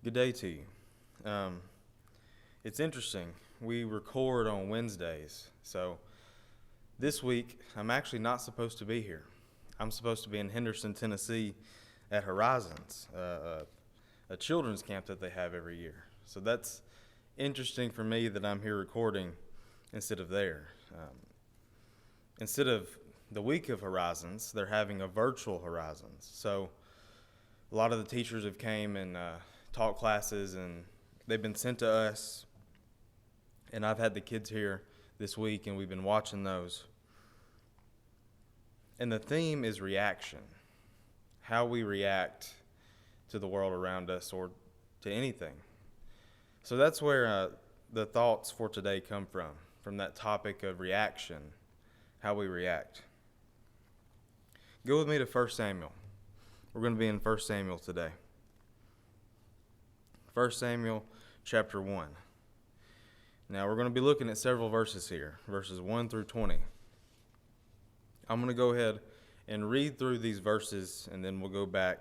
Good day to you. It's interesting. We record on Wednesdays, so this week I'm actually not supposed to be here. I'm supposed to be in Henderson, Tennessee at Horizons, a children's camp that they have every year. So that's interesting for me that I'm here recording instead of there. Instead of the week of Horizons, they're having a virtual Horizons. So a lot of the teachers have came and taught classes, and they've been sent to us, and I've had the kids here this week, and we've been watching those. And the theme is reaction, how we react to the world around us or to anything. So that's where the thoughts for today come from that topic of reaction, how we react. Go with me to 1 Samuel. We're going to be in 1 Samuel today. 1 Samuel chapter 1. Now we're going to be looking at several verses here, verses 1 through 20. I'm going to go ahead and read through these verses, and then we'll go back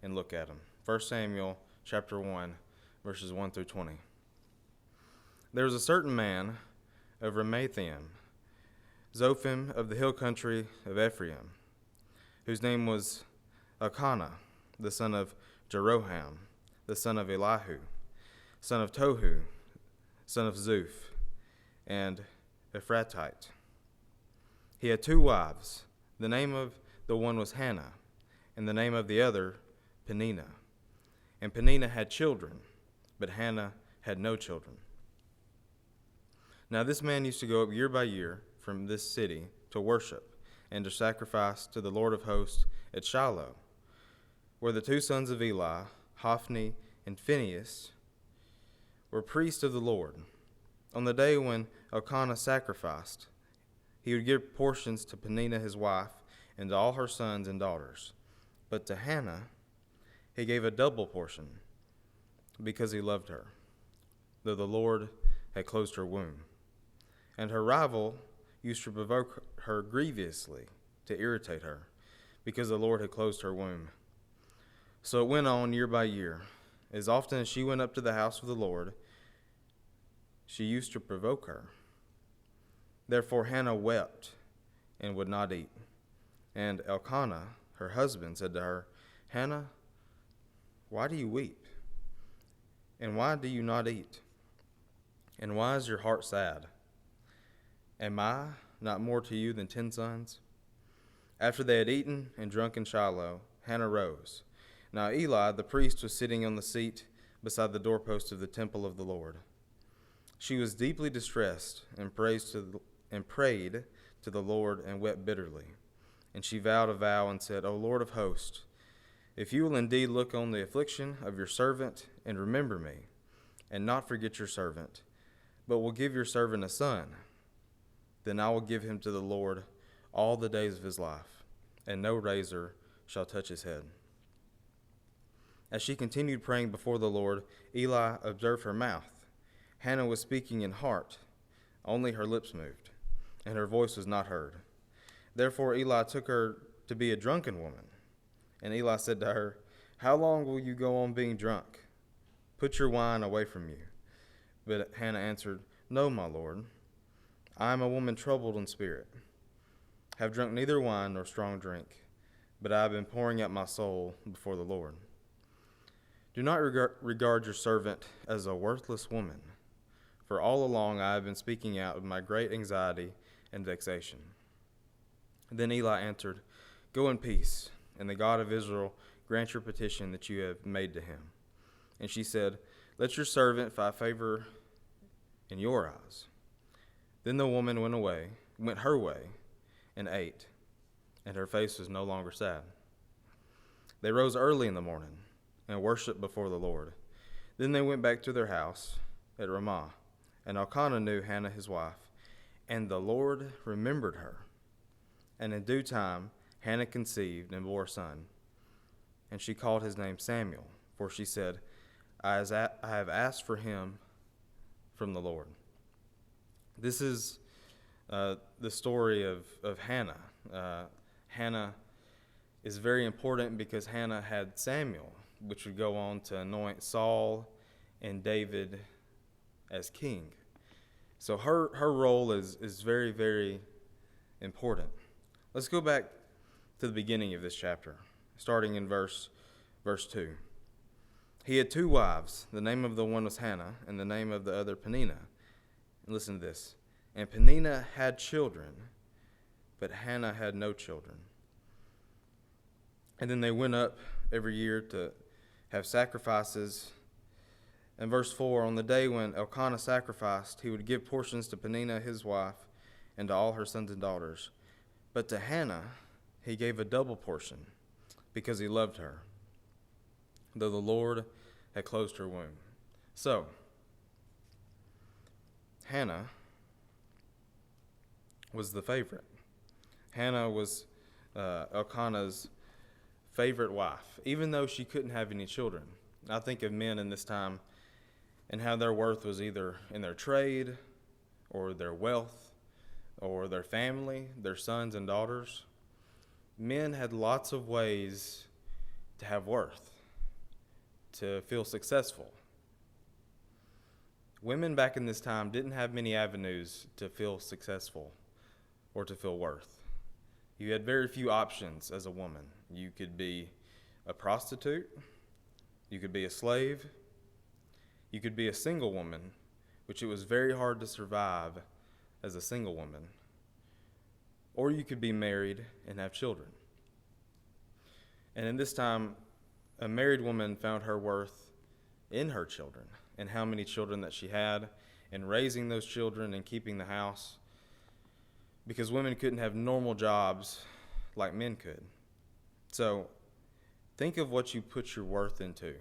and look at them. 1 Samuel chapter 1, verses 1 through 20. There was a certain man of Ramathaim, Zophim of the hill country of Ephraim, whose name was Elkanah, the son of Jeroham, the son of Elihu, son of Tohu, son of Zuph, and Ephratite. He had two wives. The name of the one was Hannah, and the name of the other Peninnah. And Peninnah had children, but Hannah had no children. Now this man used to go up year by year from this city to worship and to sacrifice to the Lord of hosts at Shiloh, where the two sons of Eli, Hophni and Phinehas, were priests of the Lord. On the day when Elkanah sacrificed, he would give portions to Peninnah his wife and to all her sons and daughters. But to Hannah he gave a double portion, because he loved her, though the Lord had closed her womb. And her rival used to provoke her grievously to irritate her, because the Lord had closed her womb. So it went on year by year. As often as she went up to the house of the Lord, she used to provoke her. Therefore Hannah wept and would not eat. And Elkanah, her husband, said to her, Hannah, why do you weep? And why do you not eat? And why is your heart sad? Am I not more to you than 10 sons? After they had eaten and drunk in Shiloh, Hannah rose. Now Eli, the priest, was sitting on the seat beside the doorpost of the temple of the Lord. She was deeply distressed and prayed to the Lord and wept bitterly. And she vowed a vow and said, O Lord of hosts, if you will indeed look on the affliction of your servant and remember me, and not forget your servant, but will give your servant a son, then I will give him to the Lord all the days of his life, and no razor shall touch his head. As she continued praying before the Lord, Eli observed her mouth. Hannah was speaking in heart, only her lips moved, and her voice was not heard. Therefore Eli took her to be a drunken woman. And Eli said to her, How long will you go on being drunk? Put your wine away from you. But Hannah answered, No, my Lord. I am a woman troubled in spirit. Have drunk neither wine nor strong drink, but I have been pouring out my soul before the Lord. Do not regard your servant as a worthless woman, for all along I have been speaking out of my great anxiety and vexation. Then Eli answered, Go in peace, and the God of Israel grant your petition that you have made to him. And she said, Let your servant find favor in your eyes. Then the woman went her way, and ate, and her face was no longer sad. They rose early in the morning and worshipped before the Lord. Then they went back to their house at Ramah, and Elkanah knew Hannah his wife, and the Lord remembered her. And in due time Hannah conceived and bore a son, and she called his name Samuel, for she said, I have asked for him from the Lord. This is the story of Hannah. Hannah is very important because Hannah had Samuel, which would go on to anoint Saul and David as king. So her role is very, very important. Let's go back to the beginning of this chapter, starting in verse 2. He had 2 wives. The name of the one was Hannah, and the name of the other Peninnah. And listen to this. And Peninnah had children, but Hannah had no children. And then they went up every year to have sacrifices. In verse 4, on the day when Elkanah sacrificed, he would give portions to Peninnah his wife and to all her sons and daughters. But to Hannah he gave a double portion because he loved her, though the Lord had closed her womb. So, Hannah was the favorite. Hannah was Elkanah's favorite wife, even though she couldn't have any children. I think of men in this time and how their worth was either in their trade or their wealth or their family, their sons and daughters. Men had lots of ways to have worth, to feel successful. Women back in this time didn't have many avenues to feel successful or to feel worth. You had very few options as a woman. You could be a prostitute, you could be a slave, you could be a single woman, which it was very hard to survive as a single woman, or you could be married and have children. And in this time, a married woman found her worth in her children and how many children that she had, and raising those children and keeping the house, because women couldn't have normal jobs like men could. So think of what you put your worth into.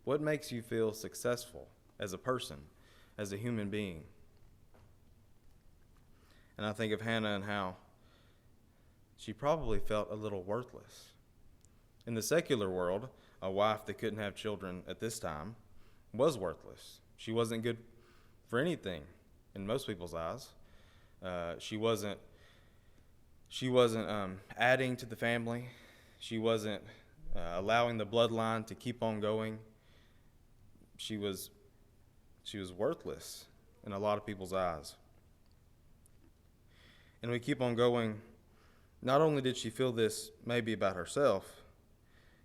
What makes you feel successful as a person, as a human being? And I think of Hannah and how she probably felt a little worthless. In the secular world, a wife that couldn't have children at this time was worthless. She wasn't good for anything in most people's eyes. She wasn't adding to the family. She wasn't allowing the bloodline to keep on going. She was worthless in a lot of people's eyes. And we keep on going. Not only did she feel this maybe about herself,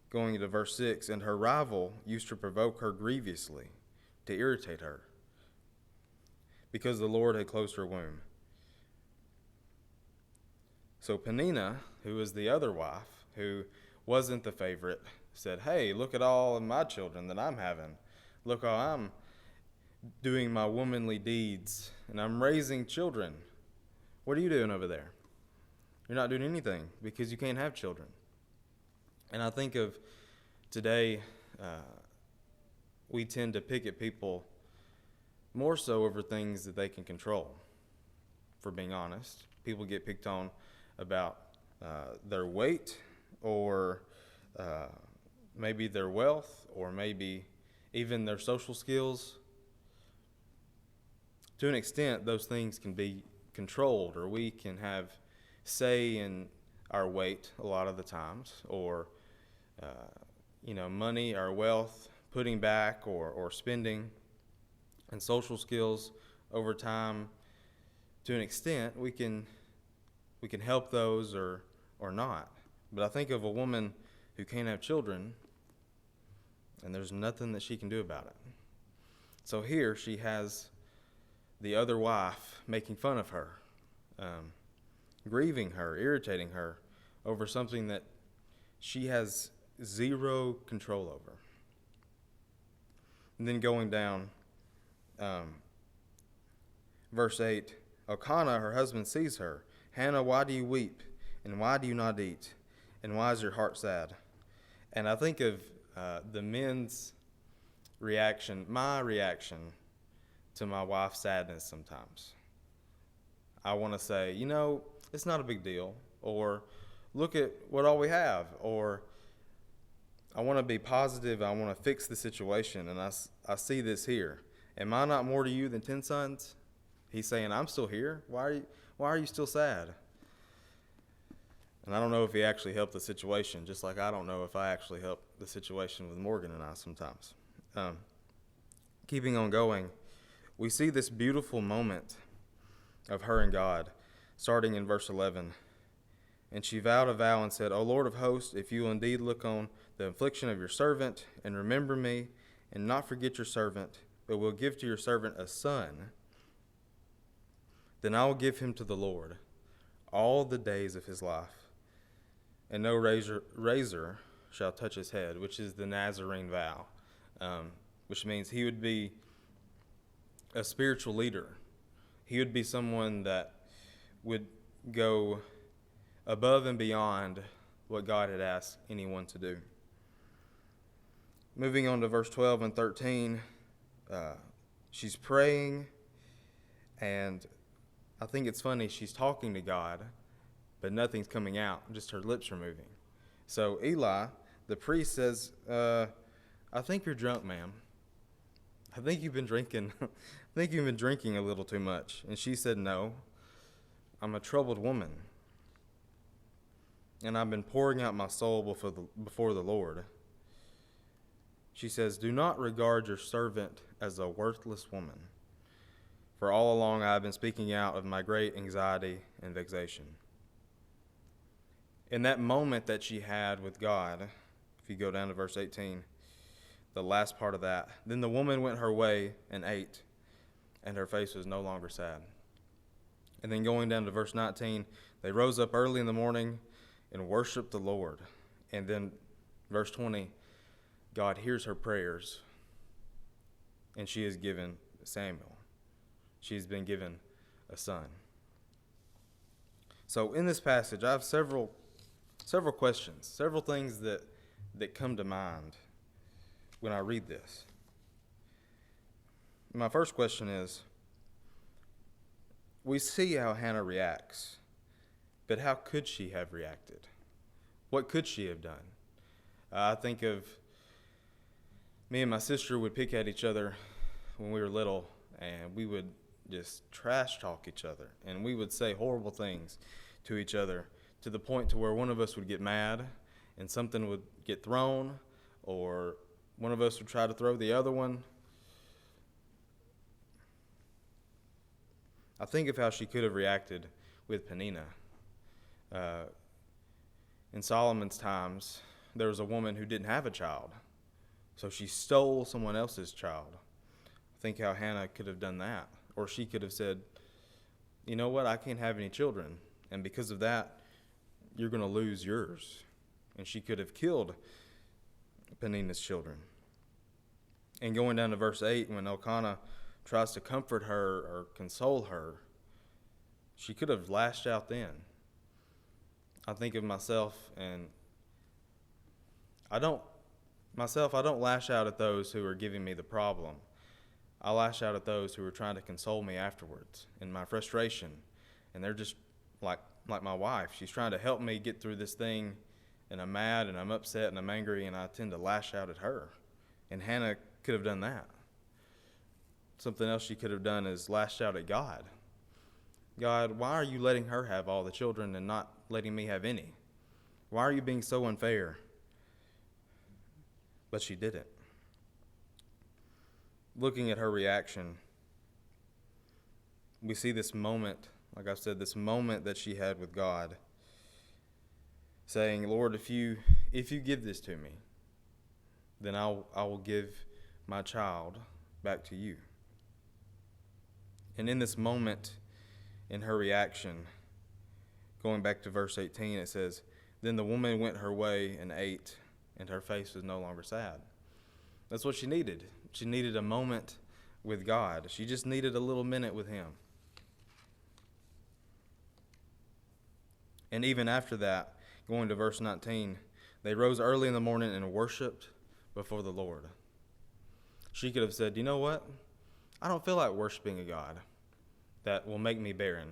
going into verse 6, and her rival used to provoke her grievously, to irritate her, because the Lord had closed her womb. So Peninnah, who was the other wife, who wasn't the favorite, said, "Hey, look at all of my children that I'm having. Look how I'm doing my womanly deeds, and I'm raising children. What are you doing over there? You're not doing anything because you can't have children." And I think of today, we tend to pick at people more so over things that they can control, for being honest. People get picked on about their weight, or maybe their wealth, or maybe even their social skills. To an extent, those things can be controlled, or we can have say in our weight a lot of the times, or money, our wealth, putting back or spending, and social skills over time. To an extent, we can help those or not. But I think of a woman who can't have children, and there's nothing that she can do about it. So here she has the other wife making fun of her, grieving her, irritating her over something that she has zero control over. And then going down, verse 8, Elkanah, her husband, sees her. "Hannah, why do you weep? And why do you not eat? And why is your heart sad?" And I think of the men's reaction, my reaction to my wife's sadness sometimes. I want to say, it's not a big deal, or look at what all we have, or I want to be positive, I want to fix the situation, and I see this here. Am I not more to you than 10 sons? He's saying, I'm still here. Why are you still sad? And And I don't know if he actually helped the situation, just like I don't know if I actually helped the situation with Morgan and I sometimes. Keeping on going, we see this beautiful moment of her and God, starting in verse 11. And she vowed a vow and said, O Lord of hosts, if you will indeed look on the affliction of your servant and remember me and not forget your servant, but will give to your servant a son, then I will give him to the Lord all the days of his life, and no razor shall touch his head, which is the Nazarene vow, which means he would be a spiritual leader. He would be someone that would go above and beyond what God had asked anyone to do. Moving on to verse 12 and 13, she's praying, and I think it's funny, she's talking to God, but nothing's coming out, just her lips are moving. So Eli, the priest, says, I think you're drunk, ma'am. I think you've been drinking. I think you've been drinking a little too much. And she said, no, I'm a troubled woman, and I've been pouring out my soul before the Lord. She says, do not regard your servant as a worthless woman, for all along I have been speaking out of my great anxiety and vexation. In that moment that she had with God, if you go down to verse 18, the last part of that, then the woman went her way and ate, and her face was no longer sad. And then going down to verse 19, they rose up early in the morning and worshiped the Lord. And then verse 20, God hears her prayers, and she is given Samuel. She's been given a son. So in this passage, I have several questions, several things that come to mind when I read this. My first question is, we see how Hannah reacts, but how could she have reacted? What could she have done? I think of me and my sister would pick at each other when we were little, and we would just trash talk each other, and we would say horrible things to each other to the point to where one of us would get mad and something would get thrown, or one of us would try to throw the other one. I think of how she could have reacted with Peninnah. In Solomon's times, there was a woman who didn't have a child, so she stole someone else's child. Think how Hannah could have done that. Or she could have said, you know what, I can't have any children, and because of that, you're going to lose yours. And she could have killed Peninnah's children. And going down to verse 8, when Elkanah tries to comfort her or console her, she could have lashed out then. I think of myself, and I don't lash out at those who are giving me the problem. I lash out at those who are trying to console me afterwards in my frustration. And they're just like my wife. She's trying to help me get through this thing, and I'm mad and I'm upset and I'm angry, and I tend to lash out at her. And Hannah could have done that. Something else she could have done is lashed out at God. God, why are you letting her have all the children and not letting me have any? Why are you being so unfair? But she didn't. Looking at her reaction, we see this moment, like I've said, this moment that she had with God, saying, Lord, if you give this to me, then I will give my child back to you. And in this moment, in her reaction, going back to verse 18, it says, then the woman went her way and ate, and her face was no longer sad. That's what she needed. She needed a moment with God. She just needed a little minute with him. And even after that, going to verse 19, they rose early in the morning and worshiped before the Lord. She could have said, you know what? I don't feel like worshiping a God that will make me barren.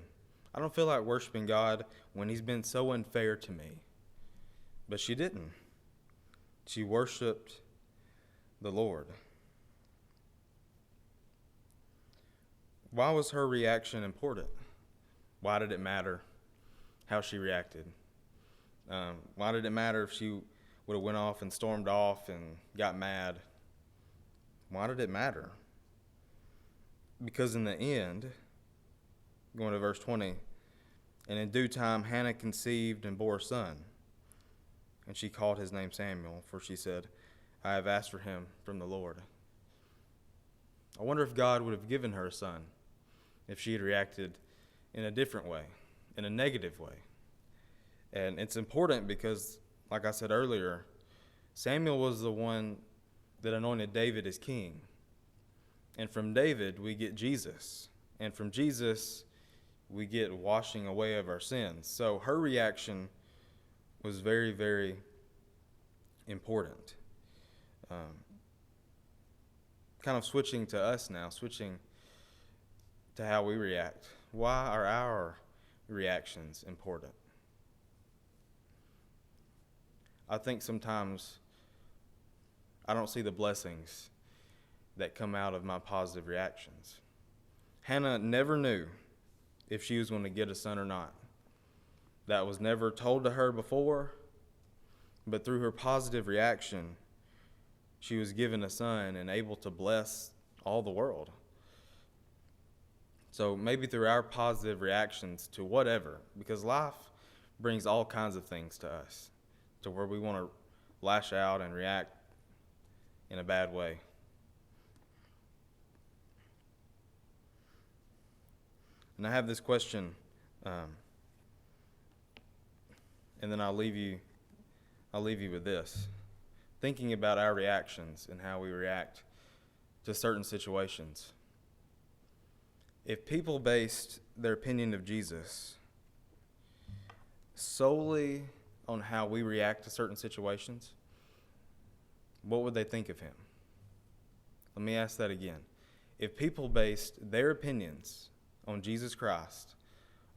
I don't feel like worshiping God when he's been so unfair to me. But she didn't. She worshiped the Lord. Why was her reaction important? Why did it matter how she reacted? Why did it matter if she would have went off and stormed off and got mad? Why did it matter? Because in the end, going to verse 20, and in due time Hannah conceived and bore a son, and she called his name Samuel, for she said, I have asked for him from the Lord. I wonder if God would have given her a son if she had reacted in a different way, in a negative way. And it's important because, like I said earlier, Samuel was the one that anointed David as king. And from David, we get Jesus. And from Jesus, we get washing away of our sins. So her reaction was very, very important. Kind of switching to us now, switching to how we react. Why are our reactions important? I think sometimes I don't see the blessings that come out of my positive reactions. Hannah never knew if she was going to get a son or not. That was never told to her before, but through her positive reaction, she was given a son and able to bless all the world. So maybe through our positive reactions to whatever, because life brings all kinds of things to us, to where we want to lash out and react in a bad way. And I have this question, and then I'll leave you with this. Thinking about our reactions and how we react to certain situations. If people based their opinion of Jesus solely on how we react to certain situations, what would they think of him? Let me ask that again. If people based their opinions on Jesus Christ,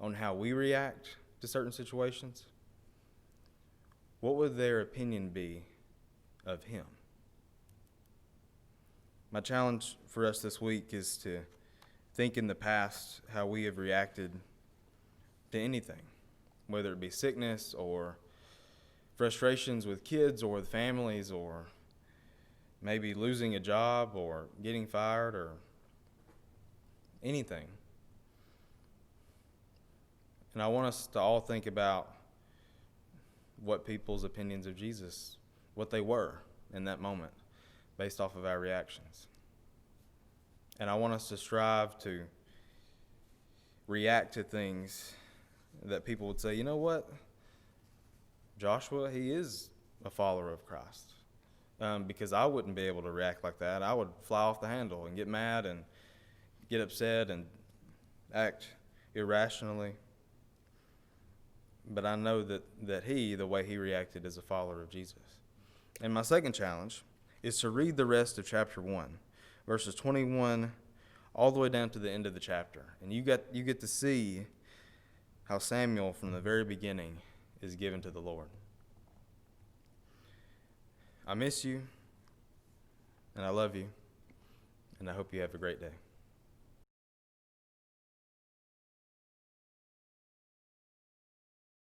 on how we react to certain situations, what would their opinion be of him? My challenge for us this week is to think in the past how we have reacted to anything, whether it be sickness or frustrations with kids or with families, or maybe losing a job or getting fired or anything. And I want us to all think about what people's opinions of Jesus, what they were in that moment, based off of our reactions. And I want us to strive to react to things that people would say, you know what? Joshua, he is a follower of Christ. Because I wouldn't be able to react like that. I would fly off the handle and get mad and get upset and act irrationally. But I know that he, the way he reacted, is a follower of Jesus. And my second challenge is to read the rest of chapter 1, verses 21 all the way down to the end of the chapter. And you get to see how Samuel, from the very beginning, is given to the Lord. I miss you, and I love you, and I hope you have a great day.